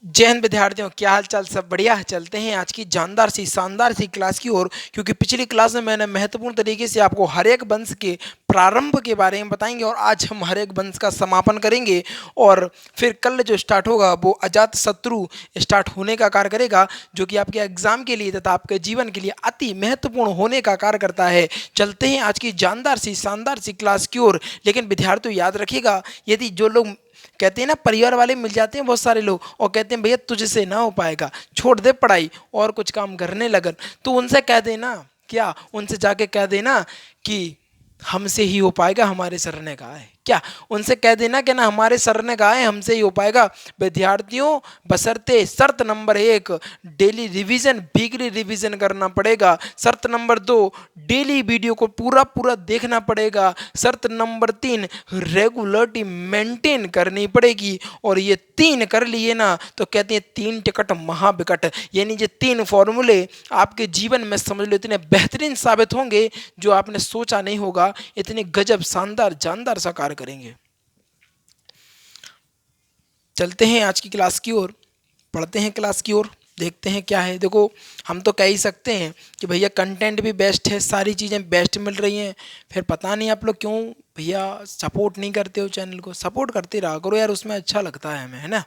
जय हिंद विद्यार्थियों, क्या हाल चाल? सब बढ़िया। चलते हैं आज की जानदार सी शानदार सी क्लास की ओर, क्योंकि पिछली क्लास में मैंने महत्वपूर्ण तरीके से आपको हर एक वंश के प्रारंभ के बारे में बताएंगे और आज हम हर एक वंश का समापन करेंगे। और फिर कल जो स्टार्ट होगा वो अजात शत्रु स्टार्ट होने का कार्य करेगा, जो कि आपके एग्जाम के लिए तथा आपके जीवन के लिए अति महत्वपूर्ण होने का कार्य करता है। चलते हैं आज की जानदार सी शानदार सी क्लास की ओर। लेकिन विद्यार्थियों याद रखिएगा, यदि जो लोग कहते हैं ना, परिवार वाले मिल जाते हैं बहुत सारे लोग और कहते हैं भैया तुझसे ना हो पाएगा, छोड़ दे पढ़ाई और कुछ काम करने लगन, तो उनसे कह देना, क्या उनसे जाके कह देना कि हमसे ही हो पाएगा, हमारे सर ने कहा है। क्या उनसे कह देना कि ना, हमारे सर ने कहा है हमसे ही हो पाएगा। विद्यार्थियों, बशर्ते शर्त number 1 daily revision, weekly revision करना पड़ेगा। शर्त नंबर 2 डेली वीडियो को पूरा पूरा देखना पड़ेगा। शर्त नंबर 3 रेगुलरिटी मेंटेन करनी पड़ेगी। और ये 3 कर लिए ना तो कहते हैं 3 टिकट महाविकट, यानी ये 3 फॉर्मूले आपके जीवन में समझ लो इतने बेहतरीन साबित होंगे जो आपने सोचा नहीं होगा, इतने गजब शानदार जानदार सा कार्य करेंगे। चलते हैं आज की क्लास की ओर, पढ़ते हैं क्लास की ओर, देखते हैं क्या है। देखो, हम तो कह ही सकते हैं कि भैया कंटेंट भी बेस्ट है, सारी चीज़ें बेस्ट मिल रही हैं, फिर पता नहीं आप लोग क्यों भैया सपोर्ट नहीं करते हो। चैनल को सपोर्ट करते रहा करो यार, उसमें अच्छा लगता है हमें, है ना।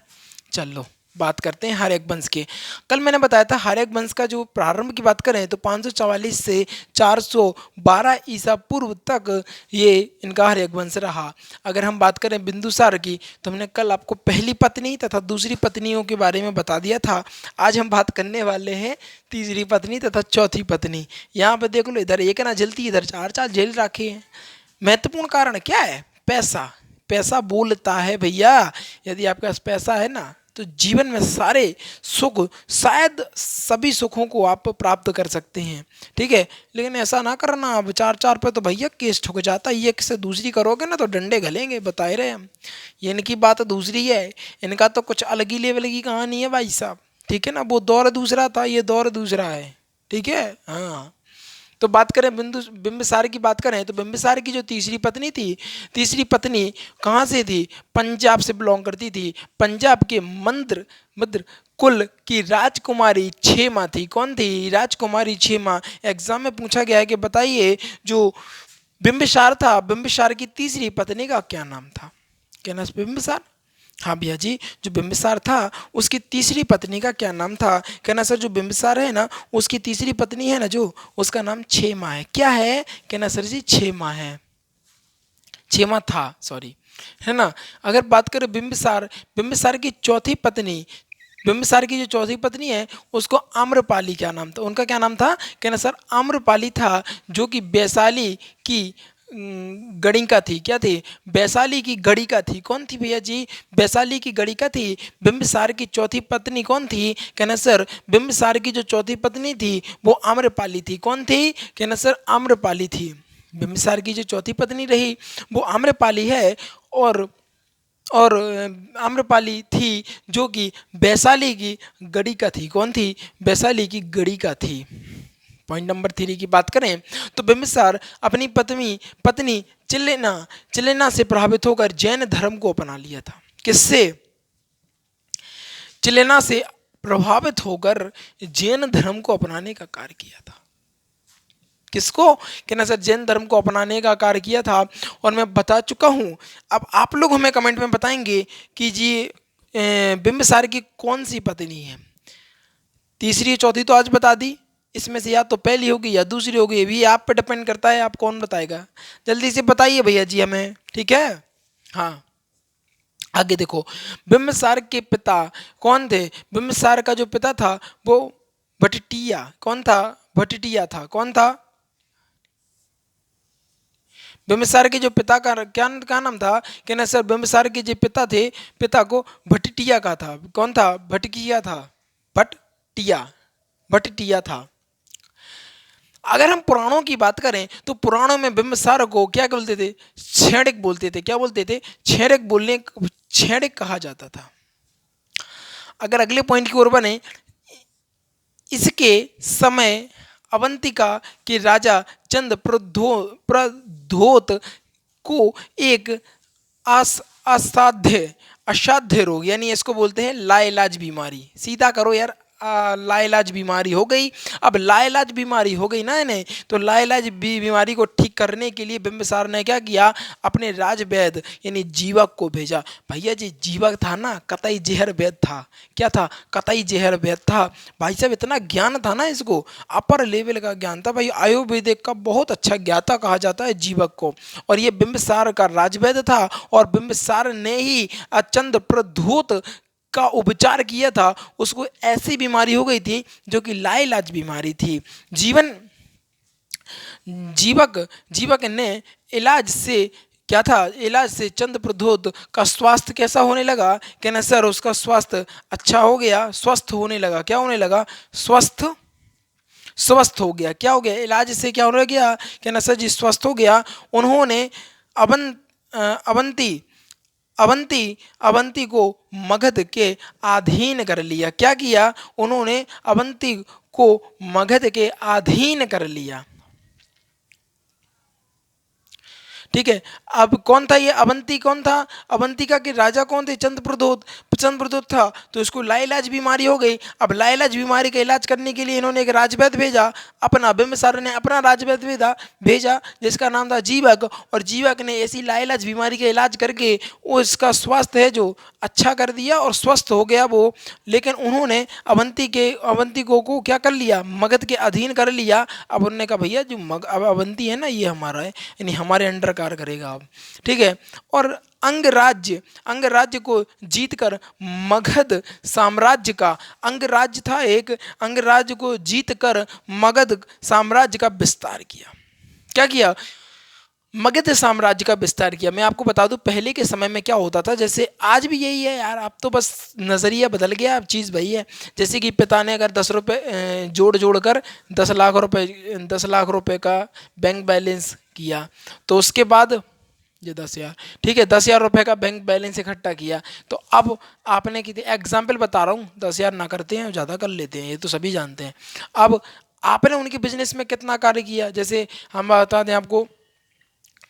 चलो बात करते हैं हर एक वंश के। कल मैंने बताया था हर एक वंश का जो प्रारंभ की बात करें तो 544 से 412 ईसा पूर्व तक ये इनका हर एक वंश रहा। अगर हम बात करें बिंदुसार की तो हमने कल आपको पहली पत्नी तथा दूसरी पत्नियों के बारे में बता दिया था। आज हम बात करने वाले हैं तीसरी पत्नी तथा चौथी पत्नी। यहाँ पर देख लो, इधर एक ना झेलती, इधर चार चार झेल रखे हैं। महत्वपूर्ण कारण क्या है? पैसा। पैसा बोलता है भैया। यदि आपके पास पैसा है ना तो जीवन में सारे सुख, शायद सभी सुखों को आप प्राप्त कर सकते हैं, ठीक है। लेकिन ऐसा ना करना, अब चार चार पे तो भैया केस ठुक जाता है। ये किसी दूसरी करोगे ना तो डंडे घलेंगे, बता ही रहे हम। ये इनकी बात दूसरी है, इनका तो कुछ अलग ही लेवल की कहानी है भाई साहब, ठीक है ना। वो दौर दूसरा था, ये दौर दूसरा है, ठीक है। हाँ, तो बात करें बिंबिसार की बात करें तो बिंबिसार की जो तीसरी पत्नी थी, तीसरी पत्नी कहाँ से थी? पंजाब से बिलोंग करती थी। पंजाब के मंद्र मद्र कुल की राजकुमारी क्षेमा थी। कौन थी? राजकुमारी क्षेमा। एग्जाम में पूछा गया है कि बताइए जो बिंबिसार था, बिंबिसार की तीसरी पत्नी का क्या नाम था? क्या नाम? बिंबिसार। हाँ भैया जी, जो बिंबिसार था उसकी तीसरी पत्नी का क्या नाम था? कहना सर जो बिंबिसार है ना उसकी तीसरी पत्नी है ना जो, उसका नाम क्षेमा है। क्या है? कहना सर जी क्षेमा है, क्षेमा था, सॉरी, है ना। अगर बात करें बिंबिसार, बिंबिसार की चौथी पत्नी, बिंबिसार की जो चौथी पत्नी है उसको आम्रपाली क्या नाम था? उनका क्या नाम था? कहना सर आम्रपाली था, जो कि वैशाली की गणिका थी। क्या थी? वैशाली की गणिका थी। कौन थी भैया जी? वैशाली की गणिका थी। बिंबिसार की चौथी पत्नी कौन थी? कहना सर बिंबिसार की जो चौथी पत्नी थी वो आम्रपाली थी। कौन थी? कहना सर आम्रपाली थी। बिंबिसार की जो चौथी पत्नी रही वो आम्रपाली है। और आम्रपाली थी जो कि वैशाली की गणिका थी। कौन थी? वैशाली की गणिका थी। पॉइंट नंबर 3 की बात करें तो बिंबिसार अपनी पत्नी पत्नी चिलेना चिलेना से प्रभावित होकर जैन धर्म को अपना लिया था। किससे? चिलेना से प्रभावित होकर जैन धर्म को अपनाने का कार्य किया था। किसको? कहना सर जैन धर्म को अपनाने का कार्य किया था। और मैं बता चुका हूं, अब आप लोग हमें कमेंट में बताएंगे कि जी बिंबिसार की कौन सी पत्नी है। तीसरी चौथी तो आज बता दी, इसमें से या तो पहली होगी या दूसरी होगी, ये भी आप पे डिपेंड करता है, आप कौन बताएगा। जल्दी से बताइए भैया जी हमें, ठीक है। हाँ, आगे देखो, बिंबिसार के पिता कौन थे? बिंबिसार का जो पिता था वो भटटिया। कौन था? भटटिया था। कौन था? बिंबिसार के जो पिता का क्या नाम था? कहना सर बिंबिसार के जो पिता थे, पिता को भटटिया का था। कौन था? भटकिया था, भटटिया, भटटिया था। अगर हम पुराणों की बात करें तो पुराणों में बिंबिसार को क्या बोलते थे? छेड़िक बोलते थे। क्या बोलते थे? छेड़िक बोलने, छेड़िक कहा जाता था। अगर अगले पॉइंट की ओर बने, इसके समय अवंतिका के राजा चंद प्रधोत को एक असाध्य असाध्य रोग, यानी इसको बोलते हैं लाइलाज बीमारी। सीधा करो यार, लाइलाज बीमारी हो गई। अब लाइलाज बीमारी हो गई ना इन्हें, तो लाइलाज बीमारी को ठीक करने के लिए बिंबिसार ने क्या किया, अपने राजवैद्य यानी जीवक को भेजा। भैया जी जीवक था ना, कतई जहर वैद था। क्या था, कतई जहर वैद था। भाई साहब इतना ज्ञान था ना, इसको अपर लेवल का ज्ञान था भाई। आयुर्वेदिक का बहुत अच्छा ज्ञाता कहा जाता है जीवक को। और ये बिंबिसार का राजवैद्य था, और बिंबिसार ने ही चंद्रप्रद्योत का उपचार किया था। उसको ऐसी बीमारी हो गई थी जो कि लाइलाज बीमारी थी। जीवन जीवक जीवक ने इलाज से क्या था, इलाज से चंद्रप्रद्योत का स्वास्थ्य कैसा होने लगा, कहना सर उसका स्वास्थ्य अच्छा हो गया, स्वस्थ होने लगा। क्या होने लगा, स्वस्थ स्वस्थ हो गया। क्या हो गया, इलाज से क्या होने गया, कहना सर जी स्वस्थ हो गया। उन्होंने अवन अवंती अवंती अवंती को मगध के अधीन कर लिया। क्या किया, उन्होंने अवंती को मगध के अधीन कर लिया। ठीक है। अब कौन था ये अवंती, कौन था, अवंतिका के राजा कौन थे, चंद्रप्रद्योत। चंद्रप्रद्योत था तो इसको लाइलाज बीमारी हो गई। अब लाइलाज बीमारी का इलाज करने के लिए इन्होंने एक राजवैद्य भेजा, अपना बिंबिसार ने अपना राजवैद्य भेजा जिसका नाम था जीवक। और जीवक ने ऐसी लाइलाज बीमारी का इलाज करके वो इसका स्वास्थ्य है जो अच्छा कर दिया और स्वस्थ हो गया वो। लेकिन उन्होंने अवंती को क्या कर लिया, मगध के अधीन कर लिया। अब उन्होंने कहा भैया जो अब अवंती है ना ये हमारा है, यानी हमारे अंडर कार्य करेगा अब। ठीक है। और अंगराज्य को जीतकर मगध साम्राज्य का, अंगराज्य था एक, अंगराज्य को जीतकर मगध साम्राज्य का विस्तार किया। क्या किया, मगध साम्राज्य का विस्तार किया। मैं आपको बता दूं पहले के समय में क्या होता था, जैसे आज भी यही है यार, अब तो बस नज़रिया बदल गया, अब चीज़ वही है। जैसे कि पिता ने अगर 10 रुपये जोड़ कर 10 लाख रुपए का बैंक बैलेंस किया, तो उसके बाद ये 10,000, ठीक है, 10,000 रुपये का बैंक बैलेंस इकट्ठा किया। तो अब आपने कितने, एग्जाम्पल बता रहा हूँ, 10,000 ना करते हैं ज़्यादा कर लेते हैं, ये तो सभी जानते हैं। अब आपने उनके बिजनेस में कितना कार्य किया, जैसे हम बता दें आपको,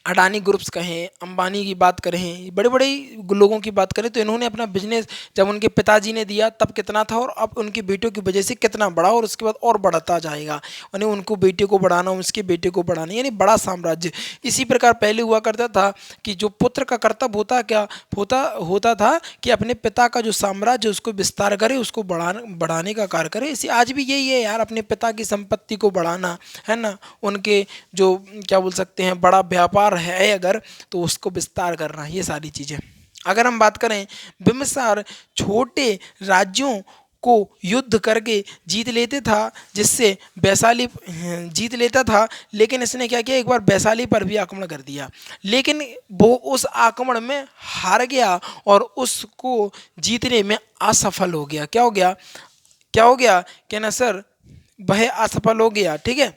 अडानी ग्रुप्स कहें, अंबानी की बात करें, बड़े बड़े लोगों की बात करें, तो इन्होंने अपना बिजनेस जब उनके पिताजी ने दिया तब कितना था, और अब उनके बेटों की वजह से कितना बढ़ा, और उसके बाद और बढ़ता जाएगा। यानी उनको बेटे को बढ़ाना, उसके बेटे को बढ़ाना, यानी बड़ा साम्राज्य। इसी प्रकार पहले हुआ करता था कि जो पुत्र का कर्तव्य होता क्या होता था कि अपने पिता का जो साम्राज्य उसको विस्तार करे, उसको बढ़ाने का कार्य करे। इसी आज भी यही है यार, अपने पिता की संपत्ति को बढ़ाना है ना, उनके जो क्या बोल सकते हैं बड़ा व्यापार है अगर, तो उसको विस्तार करना, ये सारी चीज़ें। अगर हम बात करें, बिम्बिसार छोटे राज्यों को युद्ध करके जीत लेते था, जिससे वैशाली जीत लेता था। लेकिन इसने क्या किया, एक बार वैशाली पर भी आक्रमण कर दिया, लेकिन वो उस आक्रमण में हार गया और उसको जीतने में असफल हो गया। क्या हो गया, क्या हो गया, कहना सर वह असफल हो गया। ठीक है।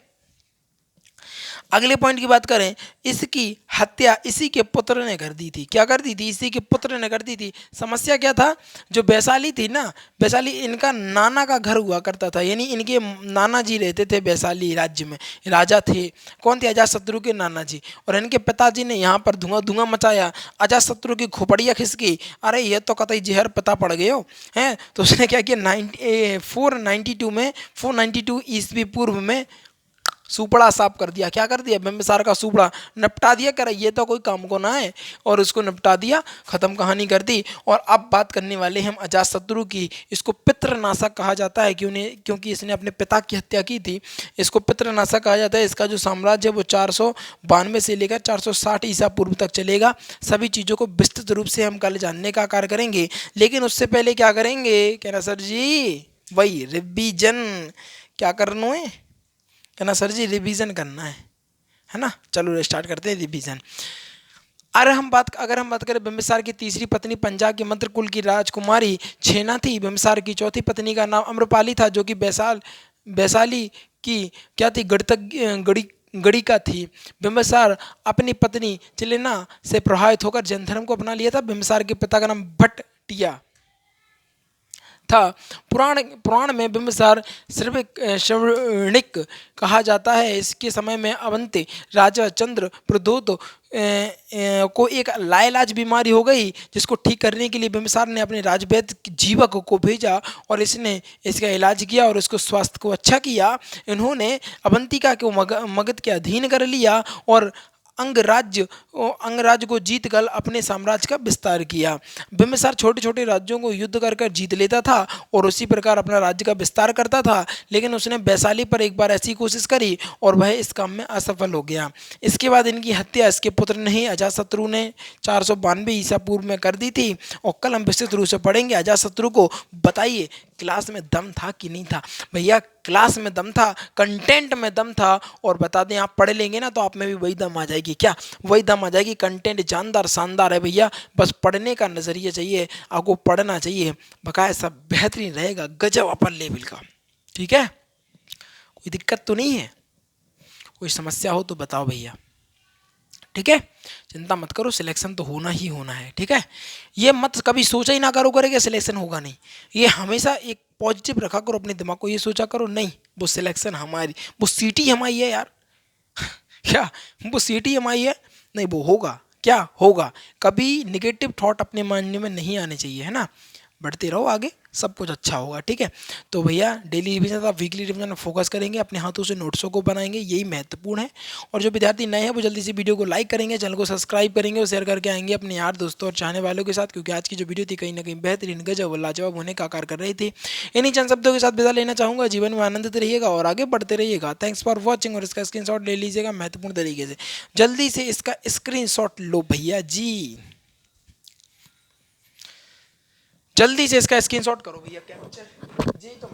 अगले पॉइंट की बात करें, इसकी हत्या इसी के पुत्र ने कर दी थी। क्या कर दी थी, इसी के पुत्र ने कर दी थी। समस्या क्या था, जो वैशाली थी ना, वैशाली इनका नाना का घर हुआ करता था, यानी इनके नाना जी रहते थे वैशाली राज्य में, राजा थे। कौन थे, अजातशत्रु के नाना जी। और इनके पिताजी ने यहाँ पर धुआं धुआं मचाया, अजातशत्रु की खोपड़ियाँ खिसकी, अरे ये तो कतई जहर पता पड़ गए हो हैं। तो उसने क्या किया, 492 ईस्वी पूर्व में सुपड़ा साफ कर दिया। क्या कर दिया, बिम्बिसार का सुपड़ा निपटा दिया, कर ये तो कोई काम को ना है, और उसको निपटा दिया, खत्म कहानी कर दी। और अब बात करने वाले हम अजातशत्रु की। इसको पितृनाशक कहा जाता है, क्योंकि इसने अपने पिता की हत्या की थी। इसको पितृनाशक कहा जाता है। इसका जो साम्राज्य है वो 492 से लेकर 460 ईसा पूर्व तक चलेगा। सभी चीज़ों को विस्तृत रूप से हम कल जानने का कार्य करेंगे, लेकिन उससे पहले क्या करेंगे, कहना सर जी वही रिवीजन। क्या करना है, कहना सर जी रिवीजन करना है ना। चलो स्टार्ट करते हैं रिवीजन। अगर हम बात करें, बिम्बिसार की तीसरी पत्नी पंजाब के मंत्र कुल की राजकुमारी छेना थी। बिम्बिसार की चौथी पत्नी का नाम अम्रपाली था, जो कि वैशाली की क्या थी, गढ़िका थी। बिम्बिसार अपनी पत्नी चिलेना से प्रभावित होकर जैन धर्म को अपना लिया था। बिम्बिसार के पिता का नाम भट्टिया था। पुराण पुराण में बिंबिसार श्रवणिक कहा जाता है। इसके समय में अवंती राजा चंद्र प्रद्योत को एक लाइलाज बीमारी हो गई, जिसको ठीक करने के लिए बिंबिसार ने अपने राजवैद्य जीवक को भेजा और इसने इसका इलाज किया और इसको स्वास्थ्य को अच्छा किया। इन्होंने अवंतिका को मगध के अधीन कर लिया और अंगराज्य को जीत कर अपने साम्राज्य का विस्तार किया। बिंबिसार छोटे छोटे राज्यों को युद्ध कर कर जीत लेता था और उसी प्रकार अपना राज्य का विस्तार करता था, लेकिन उसने वैशाली पर एक बार ऐसी कोशिश करी और वह इस काम में असफल हो गया। इसके बाद इनकी हत्या इसके पुत्र नहीं अजातशत्रु ने 492 ईसा पूर्व में कर दी थी। और कल हम विस्तृत रूप से पढ़ेंगे अजातशत्रु को। बताइए क्लास में दम था कि नहीं था? भैया क्लास में दम था, कंटेंट में दम था। और बता दें आप पढ़ लेंगे ना तो आप में भी वही दम आ जाएगी। क्या वही दम आ जाएगी? कंटेंट जानदार शानदार है भैया, बस पढ़ने का नजरिया चाहिए, आपको पढ़ना चाहिए, बकाया सब बेहतरीन रहेगा, गजब अपर लेवल का। ठीक है, कोई दिक्कत तो नहीं है? कोई समस्या हो तो बताओ भैया। ठीक है, चिंता मत करो, सिलेक्शन तो होना ही होना है। ठीक है, ये मत कभी सोचा ही ना करो कि सिलेक्शन होगा नहीं। ये हमेशा एक पॉजिटिव रखा करो अपने दिमाग को, ये सोचा करो नहीं वो सिलेक्शन हमारी, वो सीटी हमारी है यार। क्या वो सीटी हमारी है? नहीं, वो होगा, क्या होगा। कभी निगेटिव थॉट अपने माइंड में नहीं आने चाहिए, है ना। बढ़ते रहो आगे, सब कुछ अच्छा होगा। ठीक है, तो भैया डेली रिवीजन आप वीकली रिवीजन में फोकस करेंगे, अपने हाथों से नोट्सों को बनाएंगे, यही महत्वपूर्ण है। और जो विद्यार्थी नए हैं वो जल्दी से वीडियो को लाइक करेंगे, चैनल को सब्सक्राइब करेंगे और शेयर करके आएंगे अपने यार दोस्तों और चाहने वालों के साथ, क्योंकि आज की जो वीडियो थी कहीं ना कहीं बेहतरीन गजब लाजवाब होने का आकार कर रही थी। इन्हीं चंद शब्दों के साथ विदा लेना चाहूँगा। जीवन में आनंदित रहिएगा और आगे बढ़ते रहिएगा। Thanks for watching. और इसका स्क्रीनशॉट ले लीजिएगा महत्वपूर्ण तरीके से, जल्दी से इसका स्क्रीनशॉट लो भैया जी, जल्दी से इसका स्क्रीनशॉट करो भैया। कैप्चर जी तो